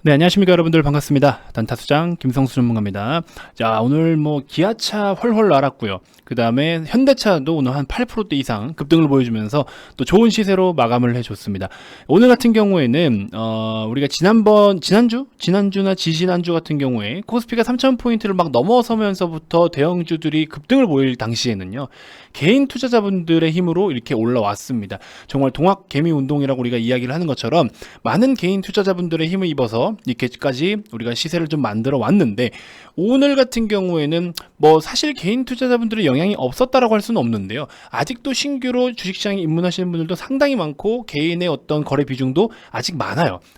네, 안녕하십니까 여러분들, 반갑습니다. 단타수장 김성수 전문가입니다. 자, 오늘 기아차 훨훨 날았고요. 그 다음에 현대차도 오늘 한 8%대 이상 급등을 보여주면서 또 좋은 시세로 마감을 해줬습니다. 오늘 같은 경우에는 우리가 지난주나 지지난주 같은 경우에 코스피가 3,000포인트를 막 넘어서면서부터 대형주들이 급등을 보일 당시에는요, 개인 투자자분들의 힘으로 이렇게 올라왔습니다. 정말 동학개미 운동이라고 우리가 이야기를 하는 것처럼 많은 개인 투자자분들의 힘을 입어서 이렇게까지 우리가 시세를 좀 만들어 왔는데, 오늘 같은 경우에는 사실 개인 투자자분들의 영향이 없었다라고 할 수는 없는데요, 아직도 신규로 주식시장에 입문하시는 분들도 상당히 많고 개인의 어떤 거래 비중도 아직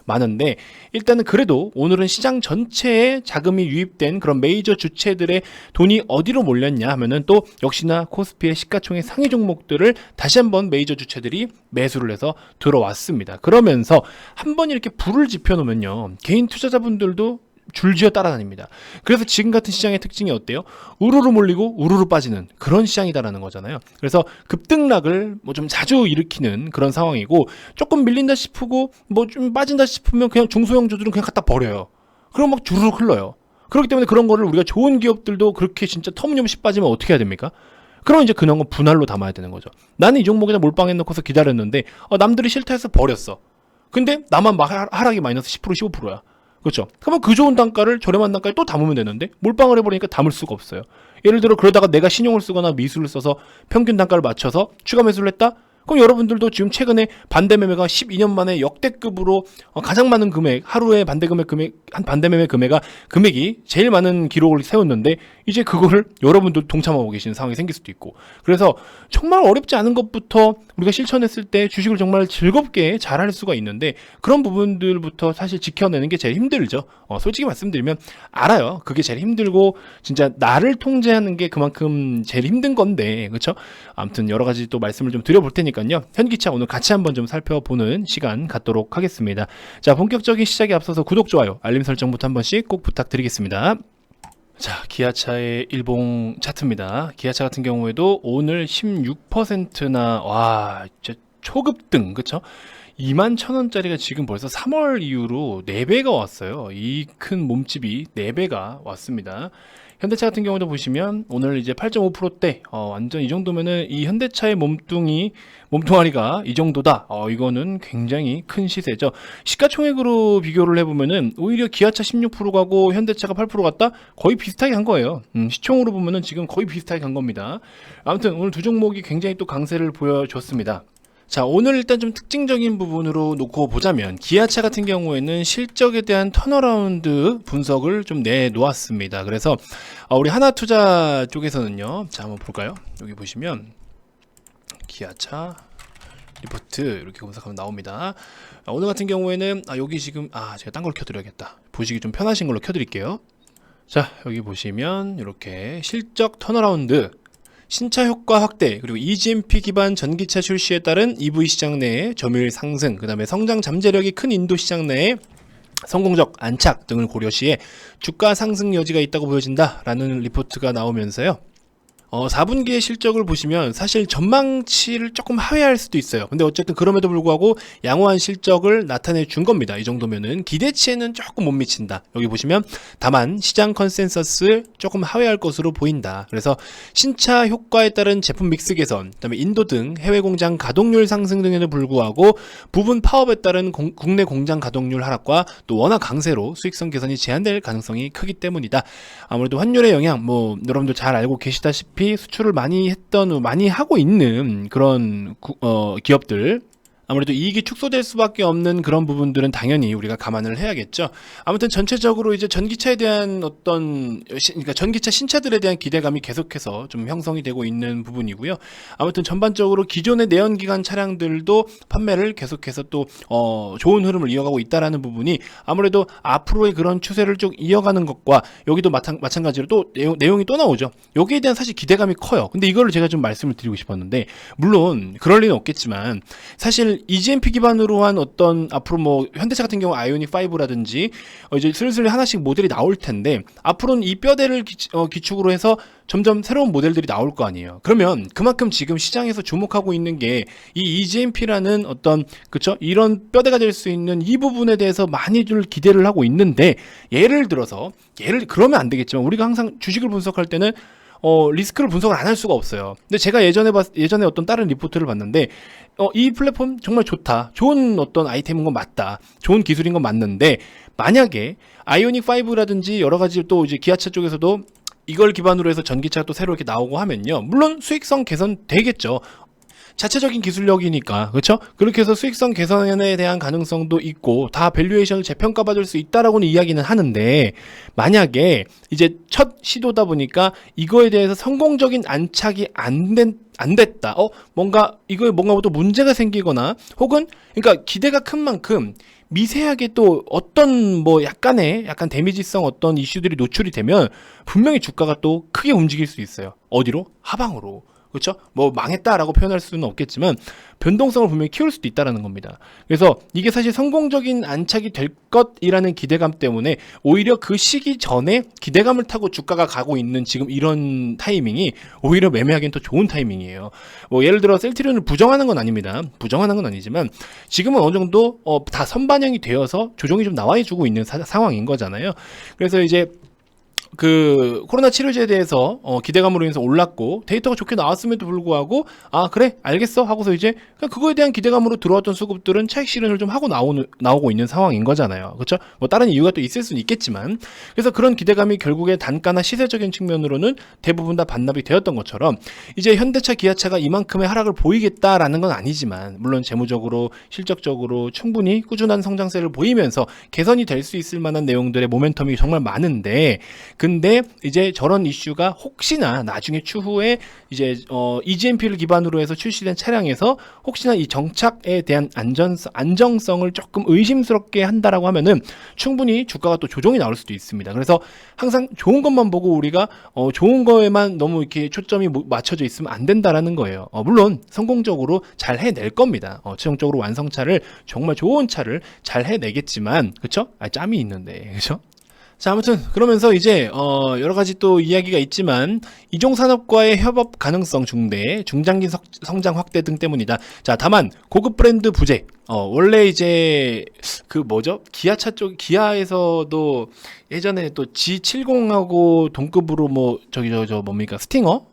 많은데, 일단은 그래도 오늘은 시장 전체에 자금이 유입된 그런 메이저 주체들의 돈이 어디로 몰렸냐 하면은 또 역시나 코스피의 시가총액 상위 종목들을 다시 한번 메이저 주체들이 매수를 해서 들어왔습니다. 그러면서 한번 이렇게 불을 지펴놓으면요, 개인 투자자분들도 줄지어 따라다닙니다. 그래서 지금 같은 시장의 특징이 어때요? 우르르 몰리고 우르르 빠지는 그런 시장이다라는 거잖아요. 그래서 급등락을 좀 자주 일으키는 그런 상황이고, 조금 밀린다 싶고 좀 빠진다 싶으면 그냥 중소형주들은 그냥 갖다 버려요. 그럼 막 주르륵 흘러요. 그렇기 때문에 그런 거를 우리가 좋은 기업들도 그렇게 진짜 터무니없이 빠지면 어떻게 해야 됩니까? 그럼 이제 그런 건 분할로 담아야 되는 거죠. 나는 이 종목에다 몰빵해놓고서 기다렸는데 남들이 싫다 해서 버렸어. 근데 나만 막 하락이 마이너스 10% 15%야. 그렇죠? 그러면 그 좋은 단가를 저렴한 단가에 또 담으면 되는데 몰빵을 해버리니까 담을 수가 없어요. 예를 들어 그러다가 내가 신용을 쓰거나 미수를 써서 평균 단가를 맞춰서 추가 매수를 했다? 그럼 여러분들도 지금 최근에 반대 매매가 12년 만에 역대급으로 가장 많은 금액, 하루에 반대 매매 금액이 제일 많은 기록을 세웠는데, 이제 그거를 여러분들 동참하고 계시는 상황이 생길 수도 있고, 그래서 정말 어렵지 않은 것부터 우리가 실천했을 때 주식을 정말 즐겁게 잘할 수가 있는데, 그런 부분들부터 사실 지켜내는 게 제일 힘들죠. 솔직히 말씀드리면 알아요. 그게 제일 힘들고 진짜 나를 통제하는 게 그만큼 제일 힘든 건데, 그렇죠? 아무튼 여러 가지 또 말씀을 좀 드려볼 테니까요. 현기차 오늘 같이 한번 좀 살펴보는 시간 갖도록 하겠습니다. 자, 본격적인 시작에 앞서서 구독, 좋아요, 알림 설정부터 한 번씩 꼭 부탁드리겠습니다. 자, 기아차의 일봉 차트입니다. 기아차 같은 경우에도 오늘 16%나 와, 진짜 초급등, 그쵸? 21,000원짜리가 지금 벌써 3월 이후로 4배가 왔어요. 이 큰 몸집이 4배가 왔습니다. 현대차 같은 경우도 보시면 오늘 이제 8.5%대, 완전 이 정도면은 이 현대차의 몸뚱아리가 이 정도다. 이거는 굉장히 큰 시세죠. 시가총액으로 비교를 해보면은 오히려 기아차 16% 가고 현대차가 8% 갔다? 거의 비슷하게 간 거예요. 시총으로 보면은 지금 거의 비슷하게 간 겁니다. 아무튼 오늘 두 종목이 굉장히 또 강세를 보여줬습니다. 자, 오늘 일단 좀 특징적인 부분으로 놓고 보자면, 기아차 같은 경우에는 실적에 대한 턴어라운드 분석을 좀 내놓았습니다. 그래서 우리 하나투자 쪽에서는요, 자, 한번 볼까요? 여기 보시면 기아차 리포트 이렇게 검색하면 나옵니다. 오늘 같은 경우에는 여기 지금 제가 딴 걸 켜드려야겠다. 보시기 좀 편하신 걸로 켜드릴게요. 자, 여기 보시면 이렇게 실적 턴어라운드, 신차 효과 확대, 그리고 EGMP 기반 전기차 출시에 따른 EV 시장 내의 점유율 상승, 그 다음에 성장 잠재력이 큰 인도 시장 내에 성공적 안착 등을 고려시에 주가 상승 여지가 있다고 보여진다라는 리포트가 나오면서요, 4분기의 실적을 보시면 사실 전망치를 조금 하회할 수도 있어요. 근데 어쨌든 그럼에도 불구하고 양호한 실적을 나타내 준 겁니다. 이 정도면은 기대치에는 조금 못 미친다. 여기 보시면 다만 시장 컨센서스를 조금 하회할 것으로 보인다. 그래서 신차 효과에 따른 제품 믹스 개선, 그다음에 인도 등 해외 공장 가동률 상승 등에도 불구하고 부분 파업에 따른 국내 공장 가동률 하락과 또 워낙 강세로 수익성 개선이 제한될 가능성이 크기 때문이다. 아무래도 환율의 영향, 여러분들 잘 알고 계시다시피 수출을 많이 하고 있는 그런 기업들, 아무래도 이익이 축소될 수밖에 없는 그런 부분들은 당연히 우리가 감안을 해야겠죠. 아무튼 전체적으로 이제 전기차에 대한 그러니까 전기차 신차들에 대한 기대감이 계속해서 좀 형성이 되고 있는 부분이고요. 아무튼 전반적으로 기존의 내연기관 차량들도 판매를 계속해서 또 좋은 흐름을 이어가고 있다라는 부분이 아무래도 앞으로의 그런 추세를 쭉 이어가는 것과, 여기도 마찬가지로 또 내용이 또 나오죠. 여기에 대한 사실 기대감이 커요. 근데 이거를 제가 좀 말씀을 드리고 싶었는데, 물론 그럴 리는 없겠지만 사실 EGMP 기반으로 한 어떤 앞으로 뭐 현대차 같은 경우 아이오닉 5라든지 이제 슬슬 하나씩 모델이 나올 텐데 앞으로는 이 뼈대를 기축으로 해서 점점 새로운 모델들이 나올 거 아니에요. 그러면 그만큼 지금 시장에서 주목하고 있는 게 이 EGMP라는 어떤 그쵸 이런 뼈대가 될 수 있는 이 부분에 대해서 많이들 기대를 하고 있는데 예를 들어서 그러면 안 되겠지만 우리가 항상 주식을 분석할 때는 리스크를 분석을 안 할 수가 없어요. 근데 제가 예전에 어떤 다른 리포트를 봤는데, 이 플랫폼 정말 좋다. 좋은 어떤 아이템인 건 맞다. 좋은 기술인 건 맞는데, 만약에 아이오닉 5라든지 여러 가지 또 이제 기아차 쪽에서도 이걸 기반으로 해서 전기차가 또 새로 이렇게 나오고 하면요. 물론 수익성 개선 되겠죠. 자체적인 기술력이니까 그렇죠? 그렇게 해서 수익성 개선에 대한 가능성도 있고 다 밸류에이션을 재평가받을 수 있다라고는 이야기는 하는데 만약에 이제 첫 시도다 보니까 이거에 대해서 성공적인 안착이 안 됐다. 뭔가 이거에 뭔가 또 문제가 생기거나 혹은 그러니까 기대가 큰 만큼 미세하게 또 어떤 뭐 약간 데미지성 어떤 이슈들이 노출이 되면 분명히 주가가 또 크게 움직일 수 있어요. 어디로? 하방으로. 그렇죠? 뭐 망했다라고 표현할 수는 없겠지만 변동성을 분명히 키울 수도 있다라는 겁니다. 그래서 이게 사실 성공적인 안착이 될 것이라는 기대감 때문에 오히려 그 시기 전에 기대감을 타고 주가가 가고 있는 지금 이런 타이밍이 오히려 매매하기엔 더 좋은 타이밍이에요. 뭐 예를 들어 셀트리온을 부정하는 건 아닙니다. 부정하는 건 아니지만 지금은 어느 정도 다 선반영이 되어서 조정이 좀 나와주고 있는 상황인 거잖아요. 그래서 이제 그 코로나 치료제에 대해서 기대감으로 인해서 올랐고 데이터가 좋게 나왔음에도 불구하고 그래 알겠어 하고서 이제 그냥 그거에 대한 기대감으로 들어왔던 수급들은 차익 실현을 좀 하고 나오고 있는 상황인 거잖아요. 그렇죠? 뭐 다른 이유가 또 있을 수는 있겠지만 그래서 그런 기대감이 결국에 단가나 시세적인 측면으로는 대부분 다 반납이 되었던 것처럼 이제 현대차 기아차가 이만큼의 하락을 보이겠다라는 건 아니지만 물론 재무적으로 실적적으로 충분히 꾸준한 성장세를 보이면서 개선이 될 수 있을 만한 내용들의 모멘텀이 정말 많은데 근데 이제 저런 이슈가 혹시나 나중에 추후에 이제 EGMP를 기반으로 해서 출시된 차량에서 혹시나 이 정착에 대한 안정성을 조금 의심스럽게 한다라고 하면은 충분히 주가가 또 조정이 나올 수도 있습니다. 그래서 항상 좋은 것만 보고 우리가 좋은 거에만 너무 이렇게 초점이 맞춰져 있으면 안 된다라는 거예요. 물론 성공적으로 잘 해낼 겁니다. 최종적으로 완성차를 정말 좋은 차를 잘 해내겠지만 그쵸? 짬이 있는데 그쵸? 자, 아무튼 그러면서 이제 여러 가지 또 이야기가 있지만 이종 산업과의 협업 가능성 중대, 중장기 성장 확대 등 때문이다. 자, 다만 고급 브랜드 부재. 원래 이제 그 뭐죠? 기아차 쪽 기아에서도 예전에 또 G70하고 동급으로 뭐 저 뭡니까? 스팅어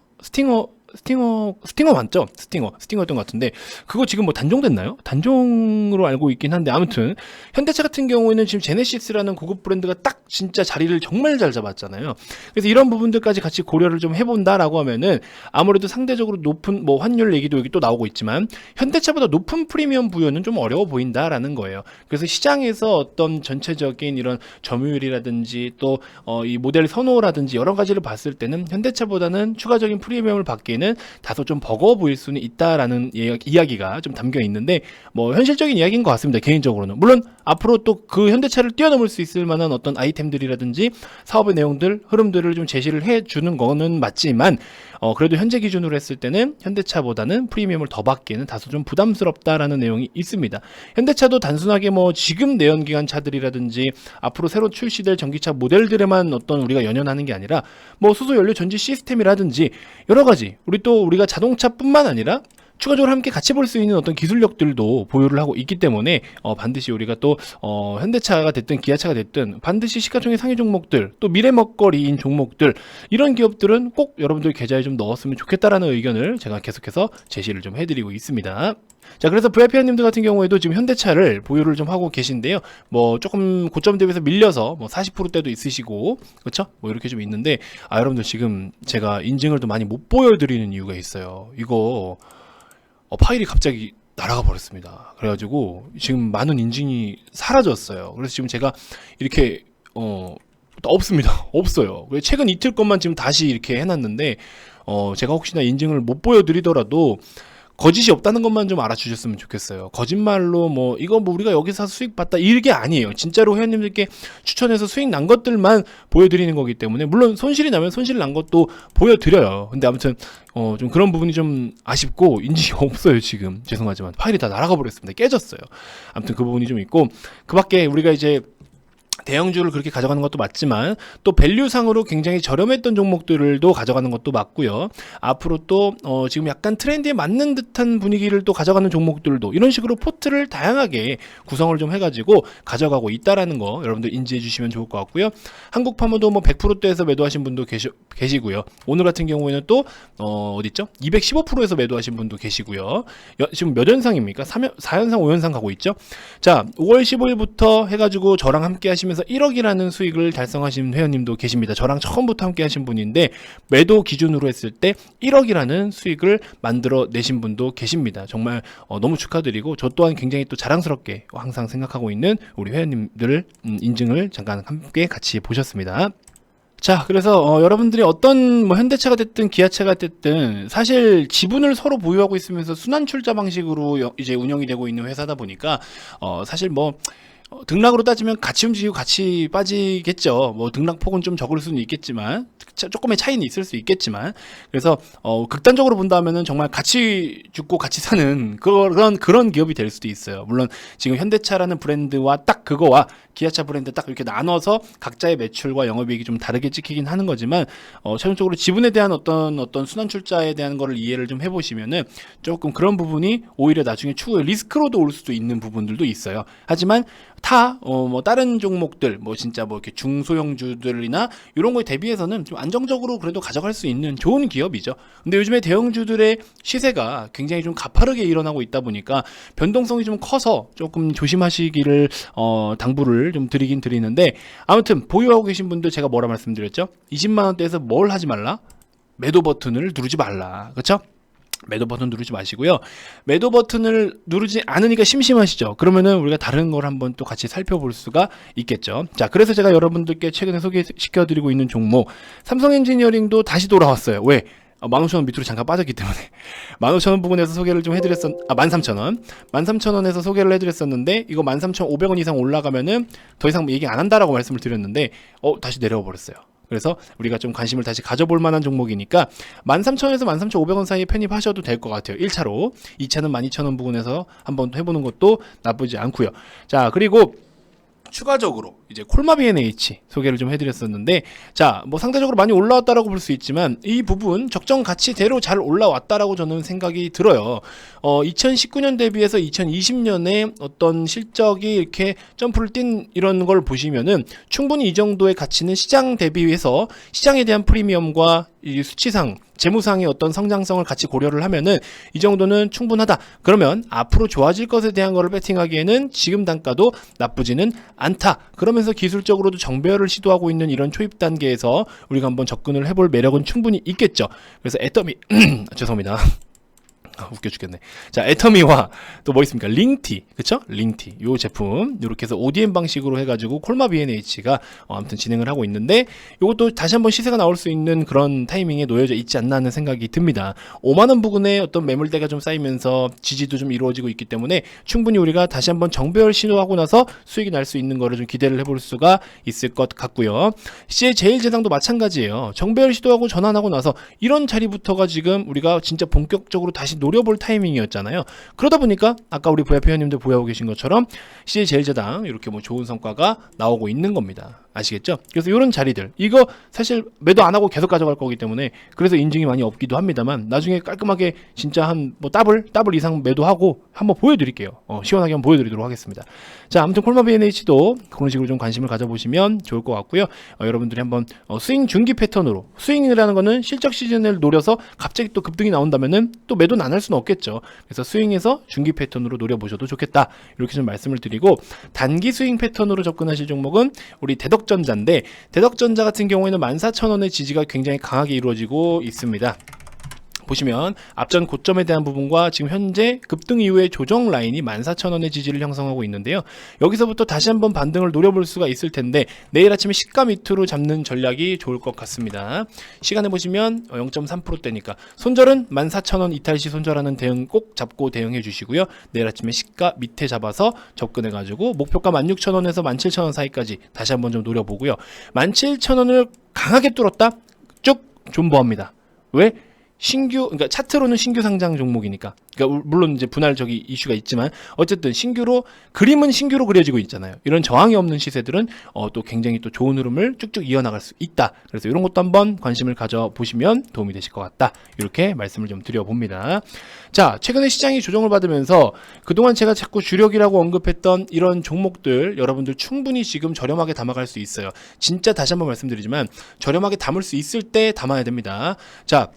맞죠? 스팅어였던 것 같은데 그거 지금 뭐 단종됐나요? 단종으로 알고 있긴 한데 아무튼 현대차 같은 경우에는 지금 제네시스라는 고급 브랜드가 딱 진짜 자리를 정말 잘 잡았잖아요. 그래서 이런 부분들까지 같이 고려를 좀 해본다라고 하면은 아무래도 상대적으로 높은 뭐 환율 얘기도 여기 또 나오고 있지만 현대차보다 높은 프리미엄 부여는 좀 어려워 보인다라는 거예요. 그래서 시장에서 어떤 전체적인 이런 점유율이라든지 또 이 모델 선호라든지 여러 가지를 봤을 때는 현대차보다는 추가적인 프리미엄을 받기에는 다소 좀 버거워 보일 수는 있다라는 이야기가 좀 담겨 있는데 뭐 현실적인 이야기인 것 같습니다. 개인적으로는 물론 앞으로 또 그 현대차를 뛰어넘을 수 있을 만한 어떤 아이템들이라든지 사업의 내용들 흐름들을 좀 제시를 해주는 거는 맞지만 그래도 현재 기준으로 했을 때는 현대차보다는 프리미엄을 더 받기에는 다소 좀 부담스럽다라는 내용이 있습니다. 현대차도 단순하게 뭐 지금 내연기관 차들이라든지 앞으로 새로 출시될 전기차 모델들에만 어떤 우리가 연연하는 게 아니라 뭐 수소 연료 전지 시스템이라든지 여러 가지 우리가 자동차뿐만 아니라 추가적으로 함께 같이 볼 수 있는 어떤 기술력들도 보유를 하고 있기 때문에 반드시 우리가 또 현대차가 됐든 기아차가 됐든 반드시 시가총액 상위 종목들 또 미래 먹거리인 종목들 이런 기업들은 꼭 여러분들 계좌에 좀 넣었으면 좋겠다라는 의견을 제가 계속해서 제시를 좀 해드리고 있습니다. 자, 그래서 VIP님들 같은 경우에도 지금 현대차를 보유를 좀 하고 계신데요. 뭐 조금 고점 대비해서 밀려서 뭐 40%대도 있으시고 그렇죠? 뭐 이렇게 좀 있는데 여러분들 지금 제가 인증을 또 많이 못 보여드리는 이유가 있어요. 이거 파일이 갑자기 날아가 버렸습니다. 그래가지고 지금 많은 인증이 사라졌어요. 그래서 지금 제가 이렇게 없습니다. 없어요. 최근 이틀 것만 지금 다시 이렇게 해놨는데 제가 혹시나 인증을 못 보여드리더라도 거짓이 없다는 것만 좀 알아주셨으면 좋겠어요. 거짓말로 뭐 이거 뭐 우리가 여기서 수익 봤다 이게 아니에요. 진짜로 회원님들께 추천해서 수익 난 것들만 보여드리는 거기 때문에, 물론 손실이 나면 손실 난 것도 보여드려요. 근데 아무튼 좀 그런 부분이 좀 아쉽고 인지가 없어요. 지금 죄송하지만 파일이 다 날아가 버렸습니다. 깨졌어요. 아무튼 그 부분이 좀 있고, 그 밖에 우리가 이제 대형주를 그렇게 가져가는 것도 맞지만 또 밸류상으로 굉장히 저렴했던 종목들도 가져가는 것도 맞고요. 앞으로 또 지금 약간 트렌드에 맞는 듯한 분위기를 또 가져가는 종목들도 이런 식으로 포트를 다양하게 구성을 좀 해가지고 가져가고 있다라는 거 여러분들 인지해 주시면 좋을 것 같고요. 한국파머도 뭐 100%대에서 매도하신 분도 계시고요. 오늘 같은 경우에는 또 어딨죠? 215%에서 매도하신 분도 계시고요. 지금 몇 연상입니까? 4연상 5연상 가고 있죠. 자, 5월 15일부터 해가지고 저랑 함께 하시면서 1억이라는 수익을 달성하신 회원님도 계십니다. 저랑 처음부터 함께 하신 분인데 매도 기준으로 했을 때 1억이라는 수익을 만들어 내신 분도 계십니다. 정말 너무 축하드리고, 저 또한 굉장히 또 자랑스럽게 항상 생각하고 있는 우리 회원님들 인증을 잠깐 함께 같이 보셨습니다. 자, 그래서 여러분들이 어떤 뭐 현대차가 됐든 기아차가 됐든 사실 지분을 서로 보유하고 있으면서 순환 출자 방식으로 이제 운영이 되고 있는 회사다 보니까 사실 뭐 등락으로 따지면 같이 움직이고 같이 빠지겠죠. 뭐 등락폭은 좀 적을 수는 있겠지만, 조금의 차이는 있을 수 있겠지만, 그래서 극단적으로 본다면은 정말 같이 죽고 같이 사는 그런 기업이 될 수도 있어요. 물론 지금 현대차라는 브랜드와 딱 그거와 기아차 브랜드 딱 이렇게 나눠서 각자의 매출과 영업이익이 좀 다르게 찍히긴 하는 거지만, 최종적으로 지분에 대한 어떤 순환 출자에 대한 거를 이해를 좀 해보시면은 조금 그런 부분이 오히려 나중에 추후에 리스크로도 올 수도 있는 부분들도 있어요. 하지만 뭐 다른 종목들, 뭐 진짜 뭐 이렇게 중소형주들이나 이런 거에 대비해서는 좀 안정적으로 그래도 가져갈 수 있는 좋은 기업이죠. 근데 요즘에 대형주들의 시세가 굉장히 좀 가파르게 일어나고 있다 보니까 변동성이 좀 커서 조금 조심하시기를 당부를 좀 드리긴 드리는데, 아무튼 보유하고 계신 분들 제가 뭐라 말씀드렸죠? 20만 원대에서 뭘 하지 말라? 매도 버튼을 누르지 말라. 그렇죠? 매도 버튼 누르지 마시고요. 매도 버튼을 누르지 않으니까 심심하시죠? 그러면은 우리가 다른 걸 한번 또 같이 살펴볼 수가 있겠죠. 자, 그래서 제가 여러분들께 최근에 소개시켜드리고 있는 종목, 삼성 엔지니어링도 다시 돌아왔어요. 왜? 15,000원 밑으로 잠깐 빠졌기 때문에 15,000원 부분에서 소개를 좀 해드렸었, 13,000원 13,000원에서 소개를 해드렸었는데, 이거 13,500원 이상 올라가면은 더 이상 얘기 안 한다라고 말씀을 드렸는데 다시 내려와 버렸어요. 그래서 우리가 좀 관심을 다시 가져볼 만한 종목이니까 13,000원에서 13,500원 사이에 편입하셔도 될 것 같아요. 1차로. 2차는 12,000원 부분에서 한번 해보는 것도 나쁘지 않고요. 자, 그리고 추가적으로 이제 콜마비 NH 소개를 좀 해드렸었는데, 자, 뭐 상대적으로 많이 올라왔다라고 볼 수 있지만 이 부분 적정 가치대로 잘 올라왔다라고 저는 생각이 들어요. 2019년 대비해서 2020년에 어떤 실적이 이렇게 점프를 뛴 이런 걸 보시면은 충분히 이 정도의 가치는 시장 대비해서 시장에 대한 프리미엄과 이 수치상 재무상의 어떤 성장성을 같이 고려를 하면은 이 정도는 충분하다. 그러면 앞으로 좋아질 것에 대한 거를 배팅하기에는 지금 단가도 나쁘지는 않다. 그러면서 기술적으로도 정배열을 시도하고 있는 이런 초입 단계에서 우리가 한번 접근을 해볼 매력은 충분히 있겠죠. 그래서 애터미 죄송합니다. 웃겨 죽겠네. 자, 애터미와 또 뭐 있습니까? 링티, 그쵸? 링티 요 제품 이렇게 해서 ODM 방식으로 해가지고 콜마 BNH가 아무튼 진행을 하고 있는데, 요것도 다시 한번 시세가 나올 수 있는 그런 타이밍에 놓여져 있지 않나 하는 생각이 듭니다. 5만원 부근에 어떤 매물대가 좀 쌓이면서 지지도 좀 이루어지고 있기 때문에 충분히 우리가 다시 한번 정배열 시도하고 나서 수익이 날 수 있는 거를 좀 기대를 해볼 수가 있을 것 같고요. CJ제당도 마찬가지예요. 정배열 시도하고 전환하고 나서 이런 자리부터가 지금 우리가 진짜 본격적으로 다시 노려볼 타이밍이었잖아요. 그러다 보니까 아까 우리 VIP 회원님들 보유하고 계신 것처럼 CJ제당 이렇게 뭐 좋은 성과가 나오고 있는 겁니다. 아시겠죠? 그래서 이런 자리들, 이거 사실 매도 안 하고 계속 가져갈 거기 때문에 그래서 인증이 많이 없기도 합니다만, 나중에 깔끔하게 진짜 한 뭐 더블 이상 매도하고 한번 보여드릴게요. 시원하게 한번 보여드리도록 하겠습니다. 자, 아무튼 콜마 BNH도 그런 식으로 좀 관심을 가져보시면 좋을 것 같고요. 여러분들이 한번 스윙 중기 패턴으로, 스윙이라는 거는 실적 시즌을 노려서 갑자기 또 급등이 나온다면은 또 매도는 안 할 수는 없겠죠. 그래서 스윙에서 중기 패턴으로 노려보셔도 좋겠다. 이렇게 좀 말씀을 드리고, 단기 스윙 패턴으로 접근하실 종목은 우리 대덕전자인데, 대덕전자 같은 경우에는 14,000원의 지지가 굉장히 강하게 이루어지고 있습니다. 보시면 앞전 고점에 대한 부분과 지금 현재 급등 이후의 조정 라인이 14,000원의 지지를 형성하고 있는데요. 여기서부터 다시 한번 반등을 노려볼 수가 있을 텐데 내일 아침에 시가 밑으로 잡는 전략이 좋을 것 같습니다. 시간에 보시면 0.3%대니까 손절은 14,000원 이탈시 손절하는 대응 꼭 잡고 대응해 주시고요. 내일 아침에 시가 밑에 잡아서 접근해 가지고 목표가 16,000원에서 17,000원 사이까지 다시 한번 좀 노려보고요. 17,000원을 강하게 뚫었다? 쭉 존버합니다. 왜? 그러니까 차트로는 신규 상장 종목이니까. 그러니까 물론 이제 분할 이슈가 있지만 어쨌든 그림은 신규로 그려지고 있잖아요. 이런 저항이 없는 시세들은 또 굉장히 또 좋은 흐름을 쭉쭉 이어나갈 수 있다. 그래서 이런 것도 한번 관심을 가져보시면 도움이 되실 것 같다. 이렇게 말씀을 좀 드려봅니다. 자, 최근에 시장이 조정을 받으면서 그동안 제가 자꾸 주력이라고 언급했던 이런 종목들 여러분들 충분히 지금 저렴하게 담아갈 수 있어요. 진짜 다시 한번 말씀드리지만 저렴하게 담을 수 있을 때 담아야 됩니다. 자,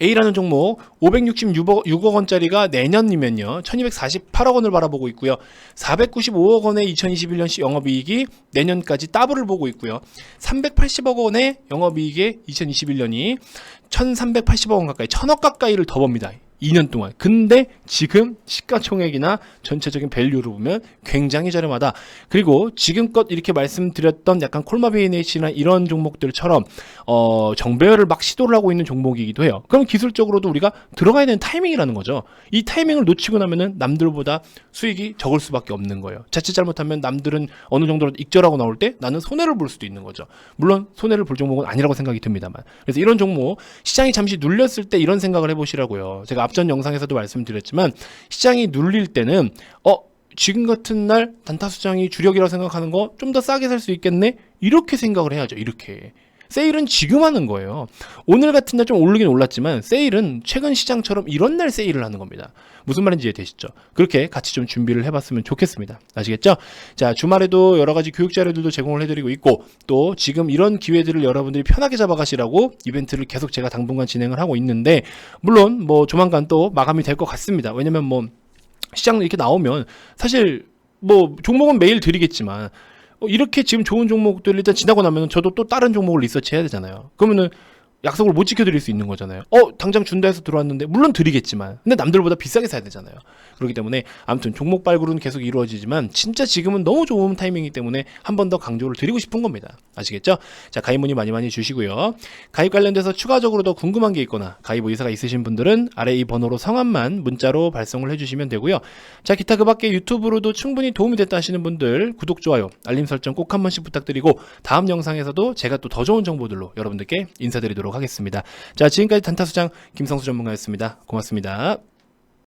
A라는 종목 566억 원짜리가 내년이면요 1248억 원을 바라보고 있고요. 495억 원의 2021년 영업이익이 내년까지 더블을 보고 있고요. 380억 원의 영업이익에 2021년이 1380억 원 가까이 1000억 가까이를 더 법니다. 2년 동안. 근데 지금 시가총액이나 전체적인 밸류를 보면 굉장히 저렴하다. 그리고 지금껏 이렇게 말씀드렸던 약간 콜마베이네이시나 이런 종목들처럼 정배열을 막 시도를 하고 있는 종목이기도 해요. 그럼 기술적으로도 우리가 들어가야 되는 타이밍이라는 거죠. 이 타이밍을 놓치고 나면은 남들보다 수익이 적을 수밖에 없는 거예요. 자칫 잘못하면 남들은 어느 정도로 익절하고 나올 때 나는 손해를 볼 수도 있는 거죠. 물론 손해를 볼 종목은 아니라고 생각이 듭니다만. 그래서 이런 종목 시장이 잠시 눌렸을 때 이런 생각을 해보시라고요. 제가 앞전 영상에서도 말씀드렸지만 시장이 눌릴 때는 지금 같은 날 단타수장이 주력이라고 생각하는 거 좀 더 싸게 살 수 있겠네? 이렇게 생각을 해야죠. 이렇게. 세일은 지금 하는 거예요. 오늘 같은 날 좀 오르긴 올랐지만 세일은 최근 시장처럼 이런 날 세일을 하는 겁니다. 무슨 말인지 이해되시죠? 그렇게 같이 좀 준비를 해봤으면 좋겠습니다. 아시겠죠? 자, 주말에도 여러 가지 교육 자료들도 제공을 해드리고 있고 또 지금 이런 기회들을 여러분들이 편하게 잡아가시라고 이벤트를 계속 제가 당분간 진행을 하고 있는데 물론 뭐 조만간 또 마감이 될 것 같습니다. 왜냐면 뭐 시장 이렇게 나오면 사실 뭐 종목은 매일 드리겠지만 이렇게 지금 좋은 종목들 일단 지나고 나면 저도 또 다른 종목을 리서치 해야 되잖아요. 그러면은 약속을 못 지켜드릴 수 있는 거잖아요. 당장 준다 해서 들어왔는데 물론 드리겠지만 근데 남들보다 비싸게 사야 되잖아요. 그렇기 때문에 아무튼 종목 발굴은 계속 이루어지지만 진짜 지금은 너무 좋은 타이밍이기 때문에 한 번 더 강조를 드리고 싶은 겁니다. 아시겠죠? 자, 가입 문의 많이 주시고요. 가입 관련돼서 추가적으로 더 궁금한 게 있거나 가입 의사가 있으신 분들은 아래 이 번호로 성함만 문자로 발송을 해주시면 되고요. 자, 기타 그 밖에 유튜브로도 충분히 도움이 됐다 하시는 분들 구독, 좋아요, 알림 설정 꼭 한 번씩 부탁드리고 다음 영상에서도 제가 또 더 좋은 정보들로 여러분들께 인사드리도록 하겠습니다. 자, 지금까지 단타수장 김성수 전문가였습니다. 고맙습니다.